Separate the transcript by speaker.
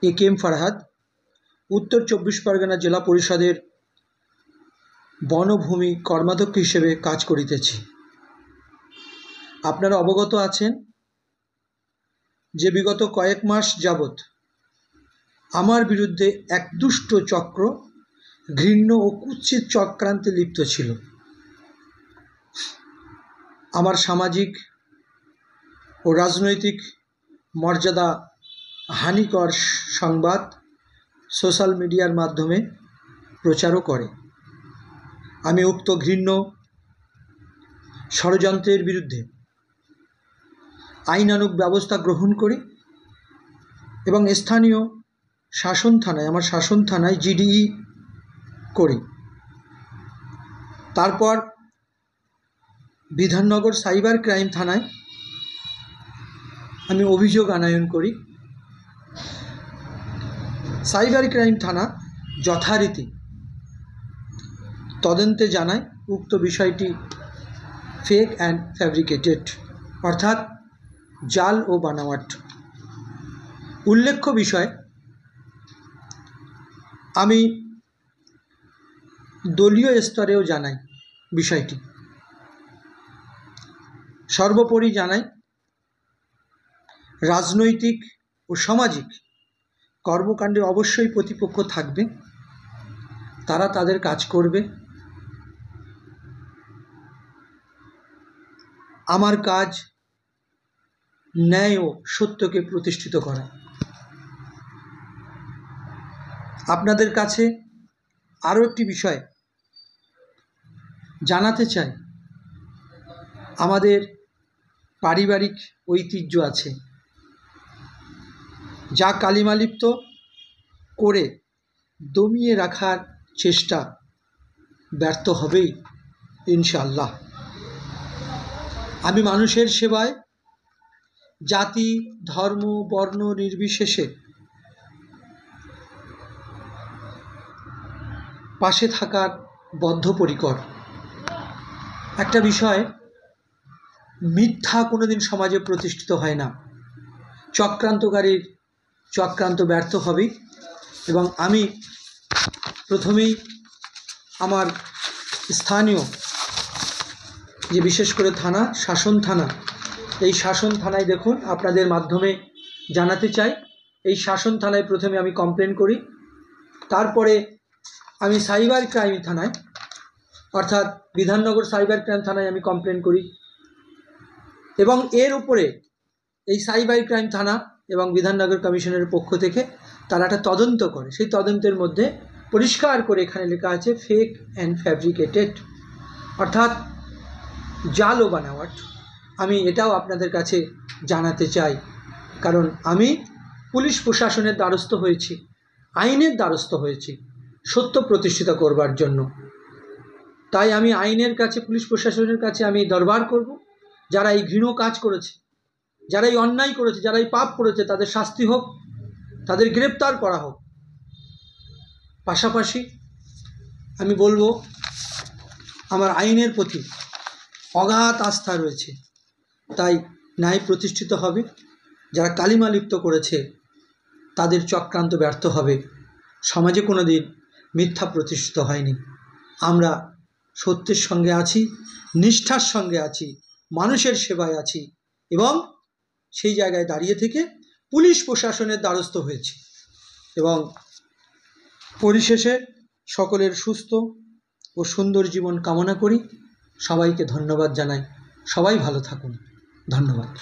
Speaker 1: AK Farhad, উত্তর 24 পরগনা জেলা পরিষদের বনভূমি কর্মাধ্যক্ষ হিসেবে কাজ করিতেছি। আপনারা অবগত আছেন যে বিগত কয়েক মাস যাবৎ আমার বিরুদ্ধে এক দুষ্ট চক্র ঘৃণ্য ও কুৎসিত চক্রান্তে লিপ্ত ছিল। আমার সামাজিক ও রাজনৈতিক মর্যাদা হানিকর সংবাদ সোশ্যাল মিডিয়ার মাধ্যমে প্রচারও করে। আমি উক্ত ঘৃণ্য ষড়যন্ত্রের বিরুদ্ধে আইনানুগ ব্যবস্থা গ্রহণ করি এবং স্থানীয় শাসন থানায়, আমার শাসন থানায় GDE করি। তারপর বিধাননগর সাইবার ক্রাইম থানায় আমি অভিযোগ আনয়ন করি। সাইবার ক্রাইম থানা যথারীতি তদন্তে জানায় উক্ত বিষয়টি ফেক অ্যান্ড ফ্যাব্রিকেটেড, অর্থাৎ জাল ও বানাওয়াট। উল্লেখ্য বিষয়, আমি দলীয় স্তরেও জানাই বিষয়টি। সর্বোপরি জানাই রাজনৈতিক ও সামাজিক কর্মকাণ্ডে অবশ্যই প্রতিপক্ষ থাকবে, তারা তাদের কাজ করবে। আমার কাজ ন্যায় ও সত্যকে প্রতিষ্ঠিত করা। আপনাদের কাছে আরও একটি বিষয় জানাতে চাই। আমাদের পারিবারিক ঐতিহ্য আছে, যা কালিমালিপ্ত করে দমিয়ে রাখার চেষ্টা ব্যর্থ হবেই ইনশাআল্লাহ। আমি মানুষের সেবায় জাতি, ধর্ম, বর্ণ নির্বিশেষে পাশে থাকার বদ্ধপরিকর। একটা বিষয়, মিথ্যা কোনোদিন সমাজে প্রতিষ্ঠিত হয় না। চক্রান্তকারীর চক্রান্ত ব্যর্থ হবেই। এবং আমি প্রথমেই আমার স্থানীয় যে বিশেষ করে থানা, শাসন থানা, এই শাসন থানায় দেখুন, আপনাদের মাধ্যমে জানাতে চাই, এই শাসন থানায় প্রথমে আমি কমপ্লেন করি। তারপরে আমি সাইবার ক্রাইম থানায়, অর্থাৎ বিধাননগর সাইবার ক্রাইম থানায় আমি কমপ্লেন করি। এবং এর উপরে এই সাইবার ক্রাইম থানা এবং বিধাননগর কমিশনের পক্ষ থেকে তারা একটা তদন্ত করে। সেই তদন্তের মধ্যে পরিষ্কার করে এখানে লেখা আছে ফেক অ্যান্ড ফ্যাব্রিকেটেড, অর্থাৎ জাল ও বানাওয়াট। আমি এটাও আপনাদের কাছে জানাতে চাই, কারণ আমি পুলিশ প্রশাসনের দ্বারস্থ হয়েছি, আইনের দ্বারস্থ হয়েছি সত্য প্রতিষ্ঠিত করবার জন্য। তাই আমি আইনের কাছে, পুলিশ প্রশাসনের কাছে আমি দরবার করব, যারা এই ঘৃণ্য কাজ করেছে, যারা এই অন্যায় করেছে, যারা এই পাপ করেছে, তাদের শাস্তি হোক, তাদের গ্রেপ্তার করা হোক। পাশাপাশি আমি বলবো, আমার আইনের প্রতি অগাধ আস্থা রয়েছে, তাই ন্যায় প্রতিষ্ঠিত হবে। যারা কালিমা লিপ্ত করেছে তাদের চক্রান্ত ব্যর্থ হবে। সমাজে কোনো দিন মিথ্যা প্রতিষ্ঠিত হয়নি। আমরা সত্যের সঙ্গে আছি, নিষ্ঠার সঙ্গে আছি, মানুষের সেবায় আছি এবং সেই জায়গায় দাঁড়িয়ে থেকে পুলিশ প্রশাসনের দ্বারস্থ হয়েছি। এবং পরিশেষে সকলের সুস্থ ও সুন্দর জীবন কামনা করি। সবাইকে ধন্যবাদ জানাই। সবাই ভালো থাকুন। ধন্যবাদ।